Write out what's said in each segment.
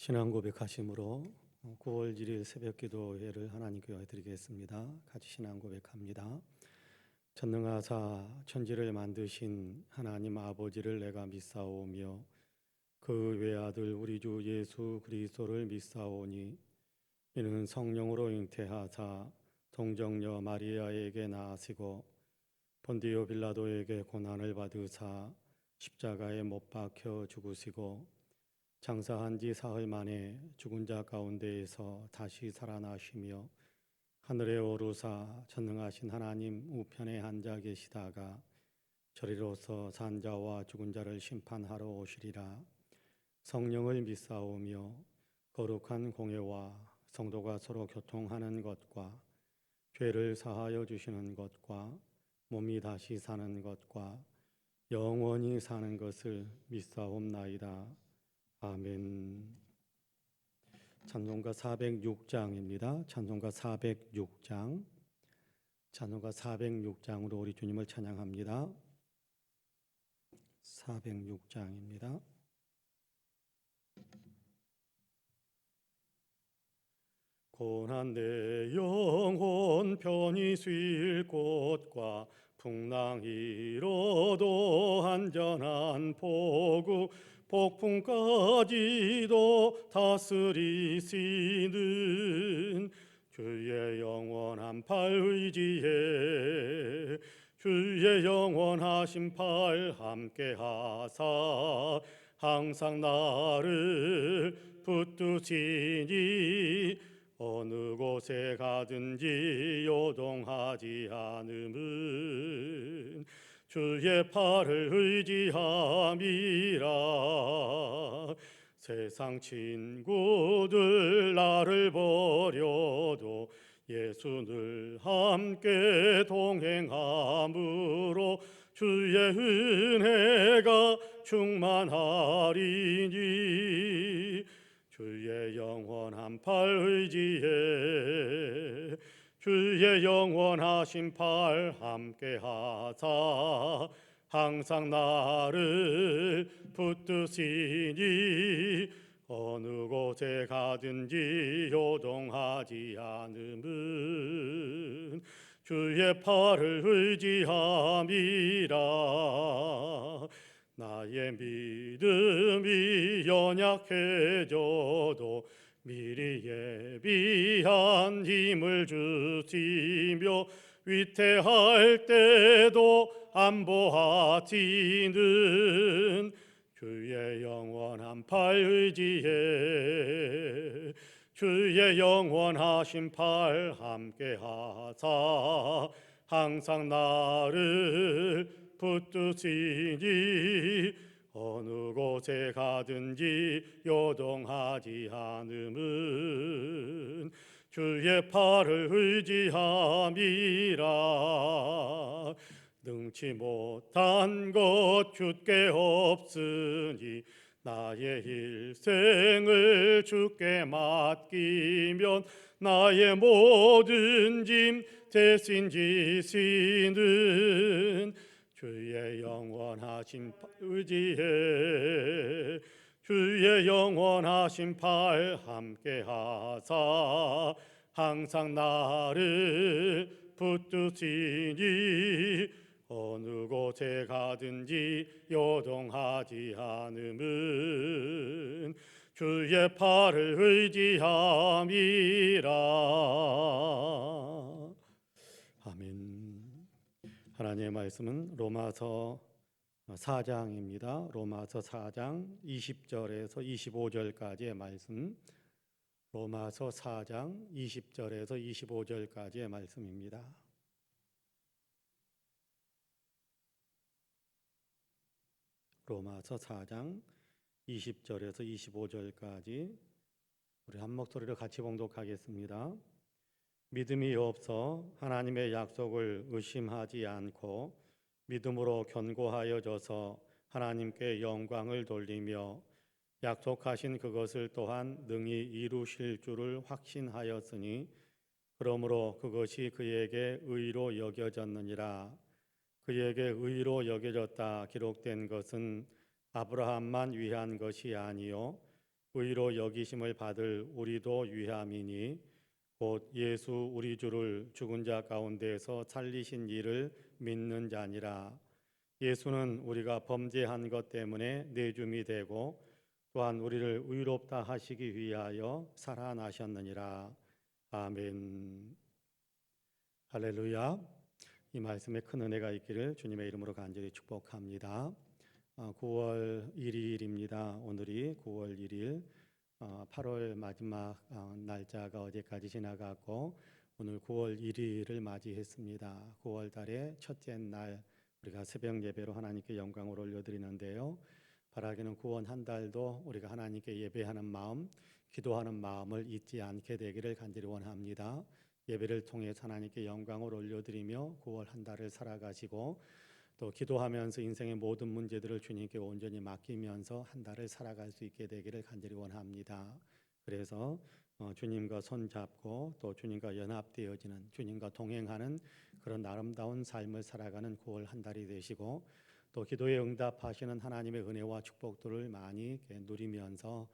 신앙 고백하심으로 9월 1일 새벽 기도회를 하나님께 드리겠습니다. 같이 신앙 고백합니다. 전능하사 천지를 만드신 하나님 아버지를 내가 믿사오며 그 외아들 우리 주 예수 그리스도를 믿사오니 이는 성령으로 잉태하사 동정녀 마리아에게 나으시고 본디오 빌라도에게 고난을 받으사 십자가에 못 박혀 죽으시고 장사한 지 사흘 만에 죽은 자 가운데에서 다시 살아나시며 하늘에 오르사 전능하신 하나님 우편에 앉아 계시다가 저리로서 산 자와 죽은 자를 심판하러 오시리라. 성령을 믿사오며 거룩한 공예와 성도가 서로 교통하는 것과 죄를 사하여 주시는 것과 몸이 다시 사는 것과 영원히 사는 것을 믿사옵나이다. 아멘. 찬송가 406장입니다. 찬송가 406장. 찬송가 406장으로 우리 주님을 찬양합니다. 406장입니다. 고난 내 영혼 편히 쉴 곳과 풍랑이로도 안전한 포구 폭풍까지도 다스리시는 주의 영원한 팔 의지해 주의 영원하신 팔 함께하사 항상 나를 붙드시니 어느 곳에 가든지 요동하지 않음은 주의 팔을 의지함이라. 세상 친구들 나를 버려도 예수 늘 함께 동행함으로 주의 은혜가 충만하리니 주의 영원한 팔 의지해 주의 영원하신 팔 함께하사 항상 나를 붙드시니 어느 곳에 가든지 요동하지 않음은 주의 팔을 의지함이라. 나의 믿음이 연약해져도 미리 예비한 힘을 주시며 위태할 때도 안보하시는 주의 영원한 팔 의지해 주의 영원하신 팔 함께하사 항상 나를 붙드시니 어느 곳에 가든지 요동하지 않음은 주의 팔을 의지함이라. 능치 못한 것 주께 없으니 나의 일생을 주께 맡기면 나의 모든 짐 대신 지시는 주의 영원하신 팔 의지해 주의 영원하신 팔 함께하사 항상 나를 붙드시니 어느 곳에 가든지 요동하지 않음은 주의 팔을 의지함이라. 아멘. 하나님의 말씀은 로마서 4장입니다. 로마서 4장 20절에서 25절까지의 말씀. 로마서 4장 20절에서 25절까지의 말씀입니다. 로마서 4장 20절에서 25절까지 우리 한 목소리로 같이 봉독하겠습니다. 믿음이 없어 하나님의 약속을 의심하지 않고 믿음으로 견고하여져서 하나님께 영광을 돌리며 약속하신 그것을 또한 능히 이루실 줄을 확신하였으니 그러므로 그것이 그에게 의로 여겨졌느니라. 그에게 의로 여겨졌다 기록된 것은 아브라함만 위한 것이 아니요 의로 여기심을 받을 우리도 위함이니 곧 예수 우리 주를 죽은 자 가운데서 살리신 이를 믿는 자니라. 예수는 우리가 범죄한 것 때문에 내줌이 되고 또한 우리를 의롭다 하시기 위하여 살아나셨느니라. 아멘. 할렐루야. 이 말씀에 큰 은혜가 있기를 주님의 이름으로 간절히 축복합니다. 9월 1일입니다. 오늘이 9월 1일. 8월 마지막 날짜가 어제까지 지나갔고 오늘 9월 1일을 맞이했습니다. 9월 달의 첫째 날 우리가 새벽 예배로 하나님께 영광을 올려드리는데요. 바라기는 9월 한 달도 우리가 하나님께 예배하는 마음, 기도하는 마음을 잊지 않게 되기를 간절히 원합니다. 예배를 통해 하나님께 영광을 올려드리며 9월 한 달을 살아가시고 또 기도하면서 인생의 모든 문제들을 주님께 온전히 맡기면서 한 달을 살아갈 수 있게 되기를 간절히 원합니다. 그래서 주님과 손잡고 또 주님과 연합되어지는, 주님과 동행하는 그런 아름다운 삶을 살아가는 9월 한 달이 되시고 또 기도에 응답하시는 하나님의 은혜와 축복들을 많이 누리면서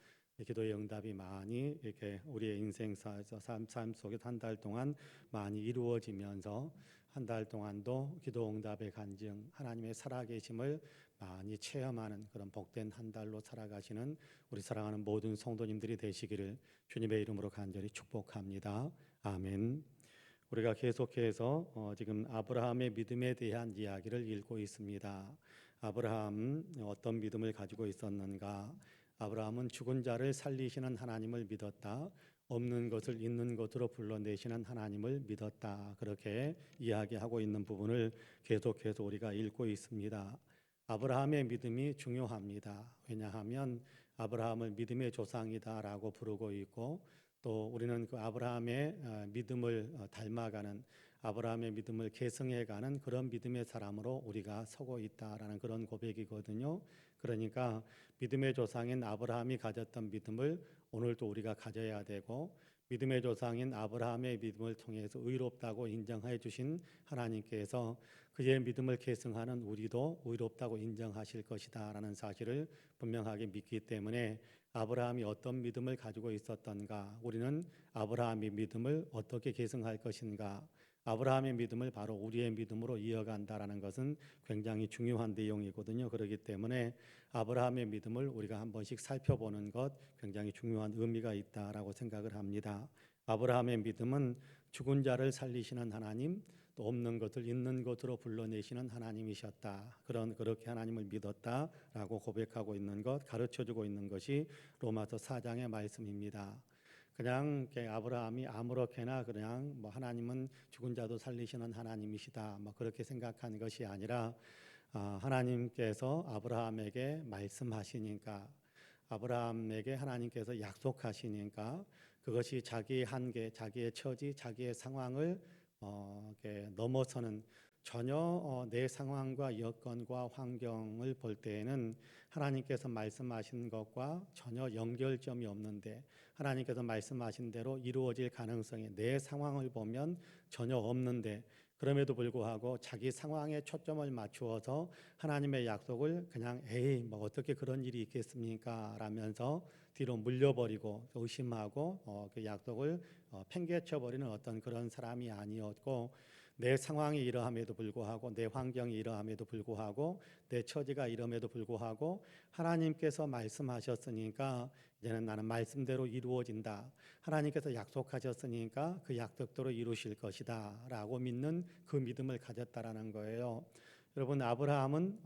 기도의 응답이 많이 이렇게 우리의 인생사에서 삶 속에 한 달 동안 많이 이루어지면서 한 달 동안도 기도 응답의 간증, 하나님의 살아계심을 많이 체험하는 그런 복된 한 달로 살아가시는 우리 사랑하는 모든 성도님들이 되시기를 주님의 이름으로 간절히 축복합니다. 아멘. 우리가 계속해서 지금 아브라함의 믿음에 대한 이야기를 읽고 있습니다. 아브라함 어떤 믿음을 가지고 있었는가? 아브라함은 죽은 자를 살리시는 하나님을 믿었다. 없는 것을 있는 것으로 불러내시는 하나님을 믿었다. 그렇게 이야기하고 있는 부분을 계속해서 우리가 읽고 있습니다. 아브라함의 믿음이 중요합니다. 왜냐하면 아브라함을 믿음의 조상이다라고 부르고 있고 또 우리는 그 아브라함의 믿음을 닮아가는, 아브라함의 믿음을 계승해가는 그런 믿음의 사람으로 우리가 서고 있다라는 그런 고백이거든요. 그러니까 믿음의 조상인 아브라함이 가졌던 믿음을 오늘도 우리가 가져야 되고, 믿음의 조상인 아브라함의 믿음을 통해서 의롭다고 인정해 주신 하나님께서 그의 믿음을 계승하는 우리도 의롭다고 인정하실 것이다 라는 사실을 분명하게 믿기 때문에 아브라함이 어떤 믿음을 가지고 있었던가, 우리는 아브라함의 믿음을 어떻게 계승할 것인가, 아브라함의 믿음을 바로 우리의 믿음으로 이어간다라는 것은 굉장히 중요한 내용이거든요. 그렇기 때문에 아브라함의 믿음을 우리가 한 번씩 살펴보는 것 굉장히 중요한 의미가 있다라고 생각을 합니다. 아브라함의 믿음은 죽은 자를 살리시는 하나님, 또 없는 것을 있는 것으로 불러내시는 하나님이셨다. 그렇게 하나님을 믿었다라고 고백하고 있는 것, 가르쳐주고 있는 것이 로마서 4장의 말씀입니다. 그냥 아브라함이 아무렇게나 그냥 하나님은 죽은 자도 살리시는 하나님이시다 그렇게 생각한 것이 아니라 하나님께서 아브라함에게 말씀하시니까, 아브라함에게 하나님께서 약속하시니까 그것이 자기의 한계, 자기의 처지, 자기의 상황을 이렇게 넘어서는, 전혀 내 상황과 여건과 환경을 볼 때에는 하나님께서 말씀하신 것과 전혀 연결점이 없는데, 하나님께서 말씀하신 대로 이루어질 가능성이 내 상황을 보면 전혀 없는데, 그럼에도 불구하고 자기 상황에 초점을 맞추어서 하나님의 약속을 그냥 에이 어떻게 그런 일이 있겠습니까 라면서 뒤로 물려버리고 의심하고 그 약속을 팽개쳐버리는 어떤 그런 사람이 아니었고, 내 상황이 이러함에도 불구하고, 내 환경이 이러함에도 불구하고, 내 처지가 이럼에도 불구하고 하나님께서 말씀하셨으니까 이제는 나는 말씀대로 이루어진다, 하나님께서 약속하셨으니까 그 약속대로 이루실 것이다 라고 믿는 그 믿음을 가졌다라는 거예요. 여러분, 아브라함은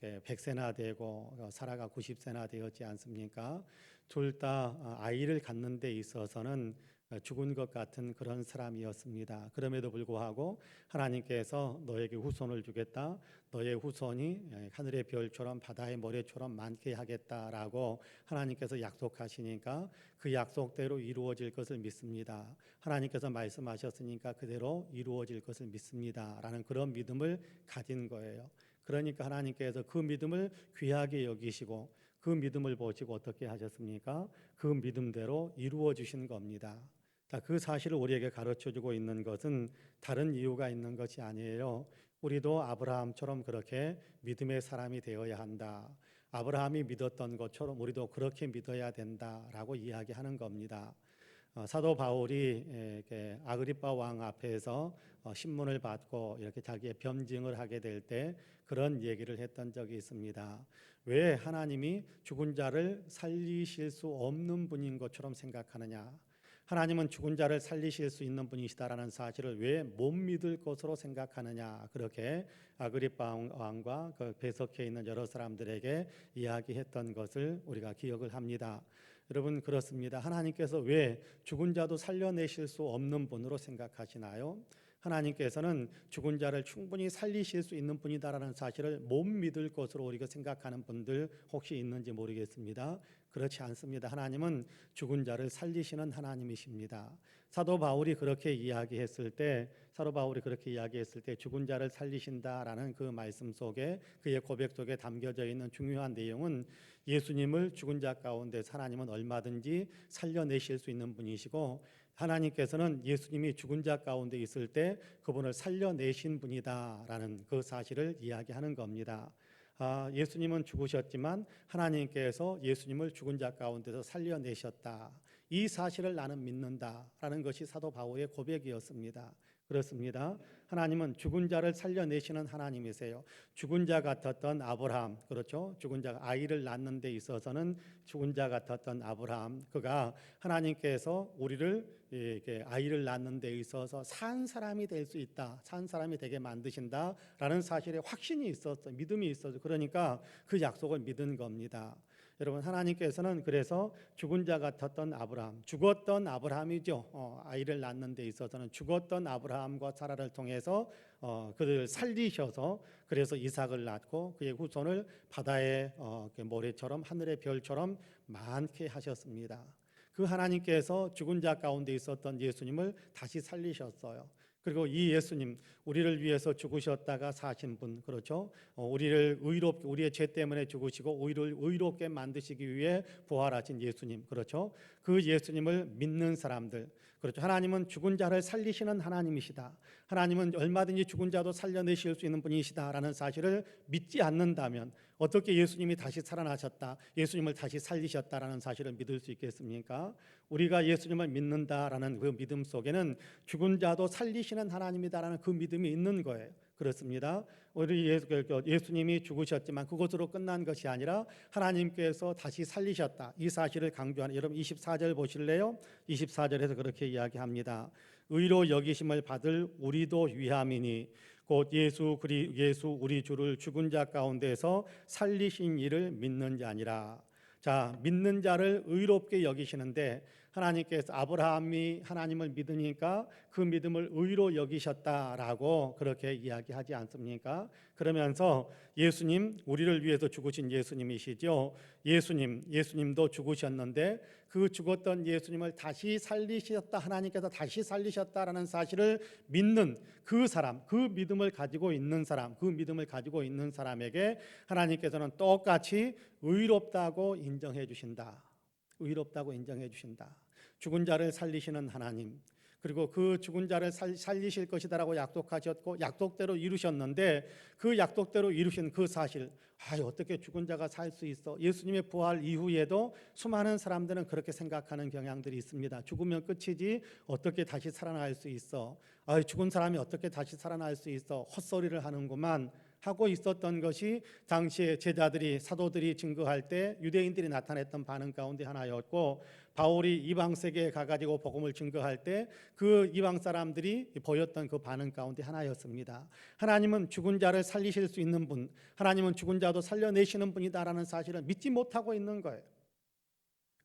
100세나 되고 사라가 90세나 되었지 않습니까? 둘 다 아이를 갖는 데 있어서는 죽은 것 같은 그런 사람이었습니다. 그럼에도 불구하고 하나님께서 너에게 후손을 주겠다, 너의 후손이 하늘의 별처럼 바다의 모래처럼 많게 하겠다라고 하나님께서 약속하시니까 그 약속대로 이루어질 것을 믿습니다. 하나님께서 말씀하셨으니까 그대로 이루어질 것을 믿습니다 라는 그런 믿음을 가진 거예요. 그러니까 하나님께서 그 믿음을 귀하게 여기시고 그 믿음을 보시고 어떻게 하셨습니까? 그 믿음대로 이루어 주신 겁니다. 그 사실을 우리에게 가르쳐주고 있는 것은 다른 이유가 있는 것이 아니에요. 우리도 아브라함처럼 그렇게 믿음의 사람이 되어야 한다. 아브라함이 믿었던 것처럼 우리도 그렇게 믿어야 된다라고 이야기하는 겁니다. 사도 바울이 이렇게 아그리파 왕 앞에서 신문을 받고 이렇게 자기의 변증을 하게 될 때 그런 얘기를 했던 적이 있습니다. 왜 하나님이 죽은 자를 살리실 수 없는 분인 것처럼 생각하느냐? 하나님은 죽은 자를 살리실 수 있는 분이시다라는 사실을 왜 못 믿을 것으로 생각하느냐? 그렇게 아그리파 왕과 그 배석해 있는 여러 사람들에게 이야기했던 것을 우리가 기억을 합니다. 여러분, 그렇습니다. 하나님께서 왜 죽은 자도 살려내실 수 없는 분으로 생각하시나요? 하나님께서는 죽은 자를 충분히 살리실 수 있는 분이다라는 사실을 못 믿을 것으로 우리가 생각하는 분들 혹시 있는지 모르겠습니다. 그렇지 않습니다. 하나님은 죽은 자를 살리시는 하나님이십니다. 사도 바울이 그렇게 이야기했을 때 죽은 자를 살리신다라는 그 말씀 속에, 그의 고백 속에 담겨져 있는 중요한 내용은 예수님을 죽은 자 가운데 하나님은 얼마든지 살려내실 수 있는 분이시고, 하나님께서는 예수님이 죽은 자 가운데 있을 때 그분을 살려내신 분이다라는 그 사실을 이야기하는 겁니다. 예수님은 죽으셨지만 하나님께서 예수님을 죽은 자 가운데서 살려내셨다. 이 사실을 나는 믿는다라는 것이 사도 바울의 고백이었습니다. 그렇습니다. 하나님은 죽은 자를 살려내시는 하나님이세요. 죽은 자 같았던 아브라함, 그렇죠? 죽은 자가 아이를 낳는 데 있어서는 죽은 자 같았던 아브라함, 그가 하나님께서 우리를 이렇게 아이를 낳는 데 있어서 산 사람이 될 수 있다, 산 사람이 되게 만드신다라는 사실에 확신이 있었어, 믿음이 있었어. 그러니까 그 약속을 믿은 겁니다. 여러분, 하나님께서는 그래서 죽은 자 같았던 아브라함, 죽었던 아브라함이죠. 아이를 낳는 데 있어서는 죽었던 아브라함과 사라를 통해서 그들을 살리셔서 그래서 이삭을 낳고 그의 후손을 바다의 모래처럼 하늘의 별처럼 많게 하셨습니다. 그 하나님께서 죽은 자 가운데 있었던 예수님을 다시 살리셨어요. 그리고 이 예수님, 우리를 위해서 죽으셨다가 사신 분, 그렇죠? 우리를 우리의 죄 때문에 죽으시고 우리를 의롭게 만드시기 위해 부활하신 예수님, 그렇죠? 그 예수님을 믿는 사람들, 그렇죠? 하나님은 죽은 자를 살리시는 하나님이시다. 하나님은 얼마든지 죽은 자도 살려내실 수 있는 분이시다라는 사실을 믿지 않는다면 어떻게 예수님이 다시 살아나셨다, 예수님을 다시 살리셨다라는 사실을 믿을 수 있겠습니까? 우리가 예수님을 믿는다라는 그 믿음 속에는 죽은 자도 살리시는 하나님이다라는 그 믿음이 있는 거예요. 그렇습니다. 우리 예수님이 죽으셨지만 그것으로 끝난 것이 아니라 하나님께서 다시 살리셨다, 이 사실을 강조하는, 여러분 24절 보실래요? 24절에서 그렇게 이야기합니다. 의로 여기심을 받을 우리도 위함이니 곧 예수 우리 주를 죽은 자 가운데서 살리신 이를 믿는 자니라. 자, 믿는 자를 의롭게 여기시는데 하나님께서 아브라함이 하나님을 믿으니까 그 믿음을 의로 여기셨다라고 그렇게 이야기하지 않습니까? 그러면서 예수님, 우리를 위해서 죽으신 예수님이시죠. 예수님도 죽으셨는데 그 죽었던 예수님을 다시 살리셨다, 하나님께서 다시 살리셨다라는 사실을 믿는 그 사람, 그 믿음을 가지고 있는 사람에게 하나님께서는 똑같이 의롭다고 인정해 주신다. 의롭다고 인정해 주신다. 죽은 자를 살리시는 하나님, 그리고 그 죽은 자를 살리실 것이다라고 약속하셨고 약속대로 이루셨는데 그 약속대로 이루신 그 사실, 어떻게 죽은 자가 살 수 있어? 예수님의 부활 이후에도 수많은 사람들은 그렇게 생각하는 경향들이 있습니다. 죽으면 끝이지 어떻게 다시 살아날 수 있어? 죽은 사람이 어떻게 다시 살아날 수 있어? 헛소리를 하는구만 하고 있었던 것이 당시에 제자들이, 사도들이 증거할 때 유대인들이 나타냈던 반응 가운데 하나였고, 바울이 이방 세계에 가가지고 복음을 증거할 때 그 이방 사람들이 보였던 그 반응 가운데 하나였습니다. 하나님은 죽은 자를 살리실 수 있는 분, 하나님은 죽은 자도 살려내시는 분이다라는 사실을 믿지 못하고 있는 거예요.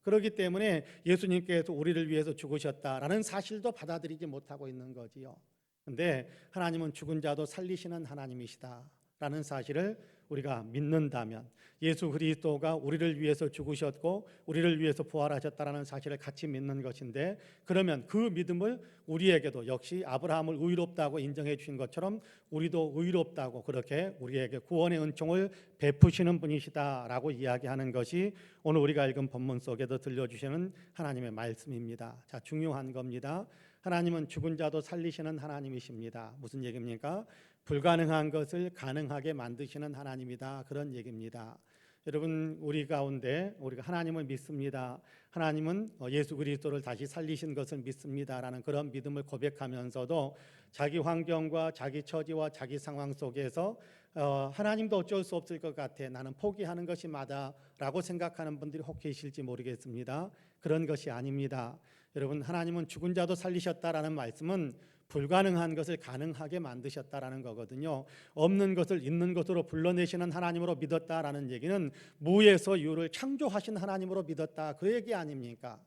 그렇기 때문에 예수님께서 우리를 위해서 죽으셨다라는 사실도 받아들이지 못하고 있는 거지요. 그런데 하나님은 죽은 자도 살리시는 하나님이시다라는 사실을 우리가 믿는다면, 예수 그리스도가 우리를 위해서 죽으셨고 우리를 위해서 부활하셨다라는 사실을 같이 믿는 것인데, 그러면 그 믿음을 우리에게도 역시 아브라함을 의롭다고 인정해 주신 것처럼 우리도 의롭다고 그렇게 우리에게 구원의 은총을 베푸시는 분이시다라고 이야기하는 것이 오늘 우리가 읽은 본문 속에도 들려주시는 하나님의 말씀입니다. 자, 중요한 겁니다. 하나님은 죽은 자도 살리시는 하나님이십니다. 무슨 얘기입니까? 불가능한 것을 가능하게 만드시는 하나님이다, 그런 얘기입니다. 여러분, 우리 가운데 우리가 하나님을 믿습니다, 하나님은 예수 그리스도를 다시 살리신 것을 믿습니다라는 그런 믿음을 고백하면서도 자기 환경과 자기 처지와 자기 상황 속에서 하나님도 어쩔 수 없을 것 같아, 나는 포기하는 것이 맞아라고 생각하는 분들이 혹 계실지 모르겠습니다. 그런 것이 아닙니다. 여러분, 하나님은 죽은 자도 살리셨다라는 말씀은 불가능한 것을 가능하게 만드셨다라는 거거든요. 없는 것을 있는 것으로 불러내시는 하나님으로 믿었다라는 얘기는 무에서 유를 창조하신 하나님으로 믿었다, 그 얘기 아닙니까?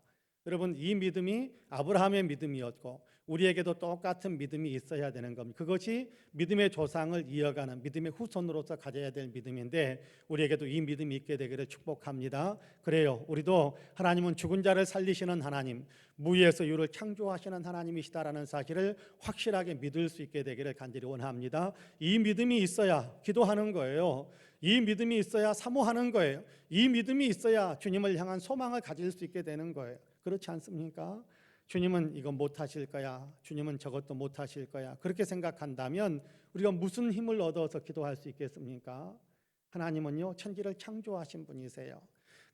여러분, 이 믿음이 아브라함의 믿음이었고 우리에게도 똑같은 믿음이 있어야 되는 겁니다. 그것이 믿음의 조상을 이어가는 믿음의 후손으로서 가져야 될 믿음인데 우리에게도 이 믿음이 있게 되기를 축복합니다. 그래요, 우리도 하나님은 죽은 자를 살리시는 하나님, 무에서 유를 창조하시는 하나님이시다라는 사실을 확실하게 믿을 수 있게 되기를 간절히 원합니다. 이 믿음이 있어야 기도하는 거예요. 이 믿음이 있어야 사모하는 거예요. 이 믿음이 있어야 주님을 향한 소망을 가질 수 있게 되는 거예요. 그렇지 않습니까? 주님은 이거 못하실 거야, 주님은 저것도 못하실 거야, 그렇게 생각한다면 우리가 무슨 힘을 얻어서 기도할 수 있겠습니까? 하나님은요, 천지를 창조하신 분이세요.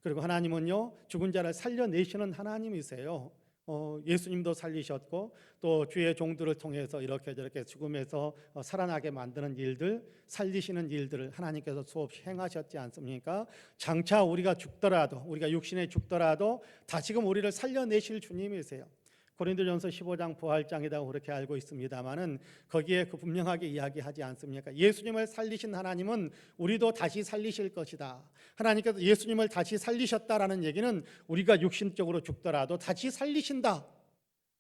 그리고 하나님은요, 죽은 자를 살려내시는 하나님이세요. 예수님도 살리셨고 또 주의 종들을 통해서 이렇게 저렇게 죽음에서 살아나게 만드는 일들, 살리시는 일들을 하나님께서 수없이 행하셨지 않습니까? 장차 우리가 죽더라도, 우리가 육신에 죽더라도 다시금 우리를 살려내실 주님이세요. 고린도전서 15장 부활장이라고 그렇게 알고 있습니다만은 거기에 그 분명하게 이야기하지 않습니까? 예수님을 살리신 하나님은 우리도 다시 살리실 것이다. 하나님께서 예수님을 다시 살리셨다라는 얘기는 우리가 육신적으로 죽더라도 다시 살리신다.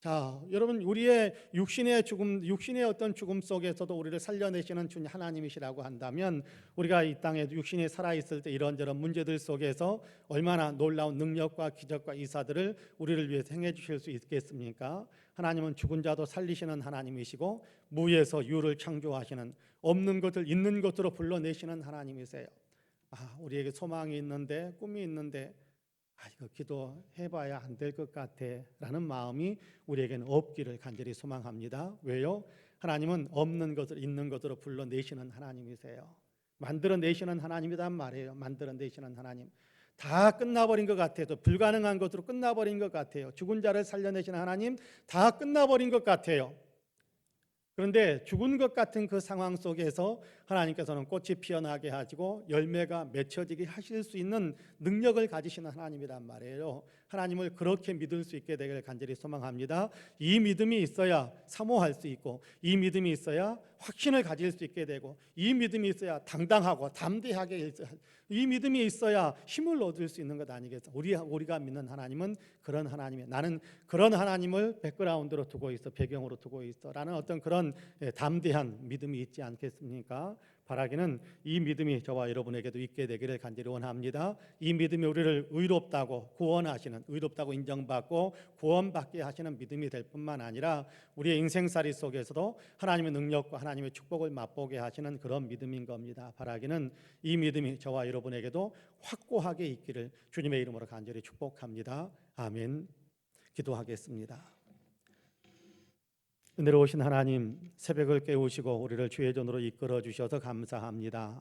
자, 여러분, 우리의 육신의 죽음, 육신의 어떤 죽음 속에서도 우리를 살려내시는 주님 하나님이시라고 한다면 우리가 이 땅에 육신이 살아있을 때 이런저런 문제들 속에서 얼마나 놀라운 능력과 기적과 이사들을 우리를 위해서 행해 주실 수 있겠습니까? 하나님은 죽은 자도 살리시는 하나님이시고 무에서 유를 창조하시는, 없는 것을 있는 것으로 불러내시는 하나님이세요. 우리에게 소망이 있는데, 꿈이 있는데 이거 기도해봐야 안 될 것 같아 라는 마음이 우리에게는 없기를 간절히 소망합니다. 왜요? 하나님은 없는 것을 있는 것으로 불러내시는 하나님이세요. 만들어내시는 하나님이란 말이에요. 만들어내시는 하나님. 다 끝나버린 것 같아요. 불가능한 것으로 끝나버린 것 같아요. 죽은 자를 살려내시는 하나님, 다 끝나버린 것 같아요. 그런데 죽은 것 같은 그 상황 속에서 하나님께서는 꽃이 피어나게 하시고 열매가 맺혀지게 하실 수 있는 능력을 가지시는 하나님이란 말이에요. 하나님을 그렇게 믿을 수 있게 되기를 간절히 소망합니다. 이 믿음이 있어야 사모할 수 있고, 이 믿음이 있어야 확신을 가질 수 있게 되고, 이 믿음이 있어야 당당하고 담대하게, 이 믿음이 있어야 힘을 얻을 수 있는 것 아니겠어요? 우리가 믿는 하나님은 그런 하나님이에요. 나는 그런 하나님을 백그라운드로 두고 있어, 배경으로 두고 있어 라는 어떤 그런 담대한 믿음이 있지 않겠습니까? 바라기는 이 믿음이 저와 여러분에게도 있게 되기를 간절히 원합니다. 이 믿음이 우리를 의롭다고 구원하시는, 의롭다고 인정받고 구원받게 하시는 믿음이 될 뿐만 아니라 우리의 인생살이 속에서도 하나님의 능력과 하나님의 축복을 맛보게 하시는 그런 믿음인 겁니다. 바라기는 이 믿음이 저와 여러분에게도 확고하게 있기를 주님의 이름으로 간절히 축복합니다. 아멘. 기도하겠습니다. 은혜로우신 하나님, 새벽을 깨우시고 우리를 주의 전으로 이끌어 주셔서 감사합니다.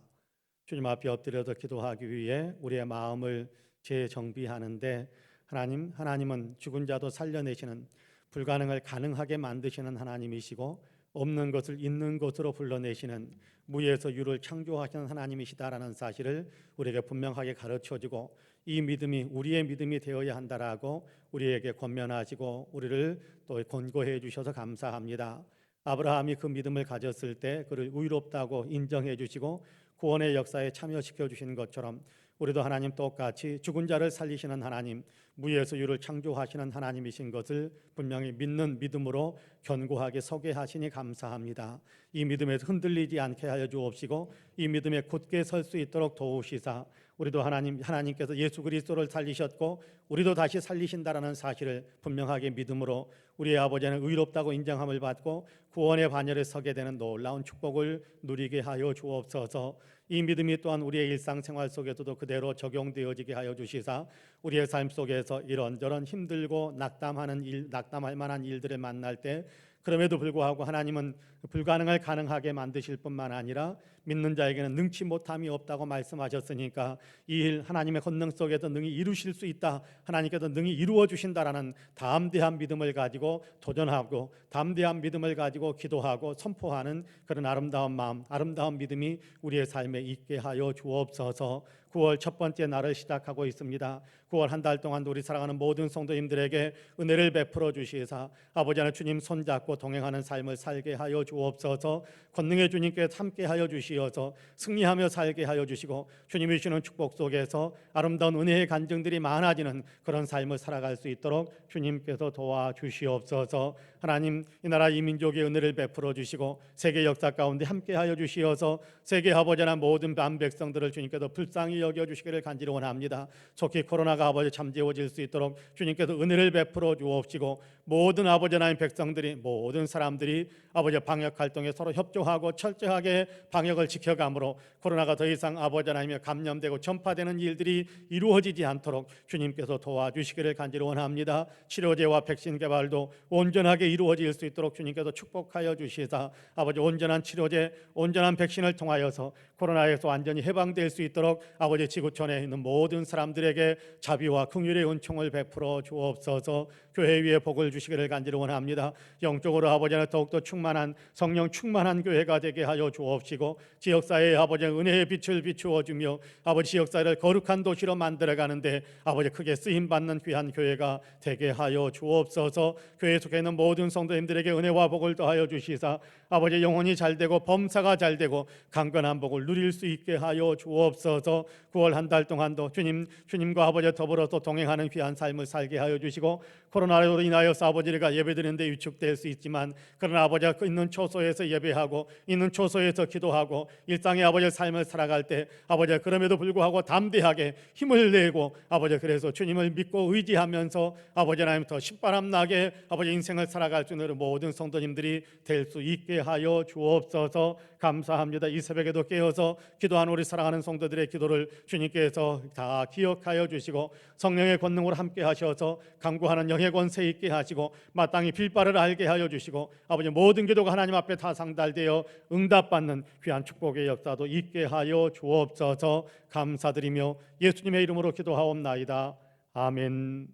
주님 앞에 엎드려서 기도하기 위해 우리의 마음을 재정비하는데 하나님은 죽은 자도 살려내시는, 불가능을 가능하게 만드시는 하나님이시고 없는 것을 있는 것으로 불러내시는, 무에서 유를 창조하시는 하나님이시다라는 사실을 우리에게 분명하게 가르쳐주고 이 믿음이 우리의 믿음이 되어야 한다라고 우리에게 권면하시고 우리를 또 권고해 주셔서 감사합니다. 아브라함이 그 믿음을 가졌을 때 그를 의롭다고 인정해 주시고 구원의 역사에 참여시켜 주신 것처럼 우리도 하나님 똑같이 죽은 자를 살리시는 하나님, 무에서 유를 창조하시는 하나님이신 것을 분명히 믿는 믿음으로 견고하게 서게 하시니 감사합니다. 이 믿음에서 흔들리지 않게 하여 주옵시고 이 믿음에 굳게 설 수 있도록 도우시사 우리도 하나님께서 예수 그리스도를 살리셨고 우리도 다시 살리신다라는 사실을 분명하게 믿음으로 우리의 아버지는 의롭다고 인정함을 받고 구원의 반열에 서게 되는 놀라운 축복을 누리게 하여 주옵소서. 이 믿음이 또한 우리의 일상생활 속에서도 그대로 적용되어지게 하여 주시사 우리의 삶 속에서 이런저런 힘들고 낙담할 만한 일들을 만날 때 그럼에도 불구하고 하나님은 불가능을 가능하게 만드실 뿐만 아니라 믿는 자에게는 능치 못함이 없다고 말씀하셨으니까 이 일 하나님의 권능 속에서 능히 이루실 수 있다, 하나님께서 능히 이루어 주신다라는 담대한 믿음을 가지고 도전하고 담대한 믿음을 가지고 기도하고 선포하는 그런 아름다운 마음, 아름다운 믿음이 우리의 삶에 있게 하여 주옵소서. 9월 첫 번째 날을 시작하고 있습니다. 9월 한 달 동안 우리 사랑하는 모든 성도님들에게 은혜를 베풀어 주시사 아버지 하나님 주님 손잡고 동행하는 삶을 살게 하여 주옵소서. 권능의 주님께 함께 하여 주시어서 승리하며 살게 하여 주시고 주님이 주시는 축복 속에서 아름다운 은혜의 간증들이 많아지는 그런 삶을 살아갈 수 있도록 주님께서 도와주시옵소서. 하나님 이 나라 이 민족의 은혜를 베풀어 주시고 세계 역사 가운데 함께 하여 주시어서 세계 아버지 하나님 모든 백성들을 주님께서 불쌍히 여겨 주시기를 간절히 원합니다. 속히 코로나가 아버지 잠재워질 수 있도록 주님께서 은혜를 베풀어 주옵시고 모든 아버지 하나님 백성들이 모든 사람들이 아버지 방역 활동에 서로 협조하고 철저하게 방역을 지켜가므로 코로나가 더 이상 아버지 하나님에 감염되고 전파되는 일들이 이루어지지 않도록 주님께서 도와주시기를 간절히 원합니다. 치료제와 백신 개발도 온전하게 이루어질 수 있도록 주님께서 축복하여 주시사 아버지 온전한 치료제, 온전한 백신을 통하여서 코로나에서 완전히 해방될 수 있도록 아버지 지구촌에 있는 모든 사람들에게 자비와 긍휼의 은총을 베풀어 주옵소서. 교회 위에 복을 주시기를 간절히 원합니다. 영적으로 아버지 하나님 더욱더 충만한 성령 충만한 교회가 되게 하여 주옵시고 지역사회에 아버지 은혜의 빛을 비추어 주며 아버지 지역사회를 거룩한 도시로 만들어가는데 아버지 크게 쓰임받는 귀한 교회가 되게 하여 주옵소서. 교회 속에 있는 모든 성도님들에게 은혜와 복을 더하여 주시사 아버지 영혼이 잘되고 범사가 잘되고 강건한 복을 누릴 수 있게 하여 주옵소서. 9월 한 달 동안도 주님과 아버지 더불어서 동행하는 귀한 삶을 살게 하여 주시고 코로나로 인하여서 아버지가 예배드리는데 위축될 수 있지만 그러나 아버지가 있는 초소에서 예배하고 있는 초소에서 기도하고 일상의 아버지의 삶을 살아갈 때 아버지 그럼에도 불구하고 담대하게 힘을 내고 아버지 그래서 주님을 믿고 의지하면서 아버지 하나님 더 신바람 나게 아버지 인생을 살아갈 수 있는 모든 성도님들이 될 수 있게 하여 주옵소서. 감사합니다. 이 새벽에도 깨어서 기도하는 우리 사랑하는 성도들의 기도를 주님께서 다 기억하여 주시고 성령의 권능으로 함께 하셔서 강구하는 영의 권세 있게 하시고 마땅히 빌바를 알게 하여 주시고 아버지 모든 기도가 하나님 앞에 다 상달되어 응답받는 귀한 축복의 역사도 있게 하여 주옵소서. 감사드리며 예수님의 이름으로 기도하옵나이다. 아멘.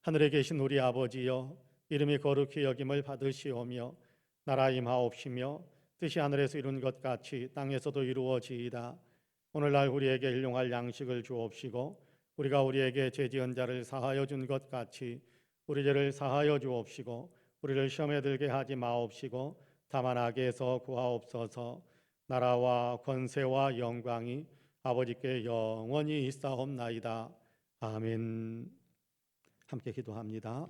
하늘에 계신 우리 아버지여, 이름이 거룩히 여김을 받으시오며 나라 임하옵시며 뜻이 하늘에서 이룬 것 같이 땅에서도 이루어지이다. 오늘날 우리에게 일용할 양식을 주옵시고 우리가 우리에게 죄지은 자를 사하여 준 것 같이 우리 죄를 사하여 주옵시고 우리를 시험에 들게 하지 마옵시고 다만 악에서 구하옵소서. 나라와 권세와 영광이 아버지께 영원히 있사옵나이다. 아멘. 함께 기도합니다.